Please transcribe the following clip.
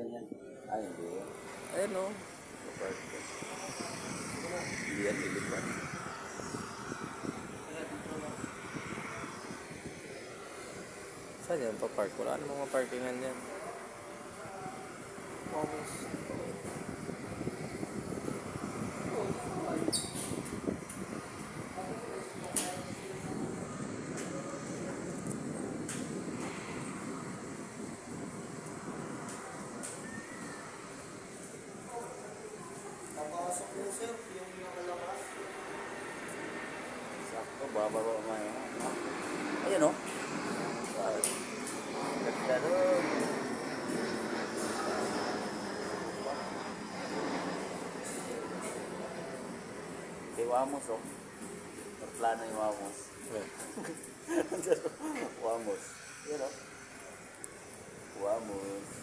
yan. Ay, hindi yan. Ayun o. Park ko. Hindi yan, lilipat. Saan yan pa-park? Wala namang maparkingan yan. Almost. Papasok mo sir, yung nakalabas. Sakto, bababa mo yan. Ayan o. Ganda doon. Kay Wamos o. Plano yung Wamos. Wamos. Yan o. Wamos.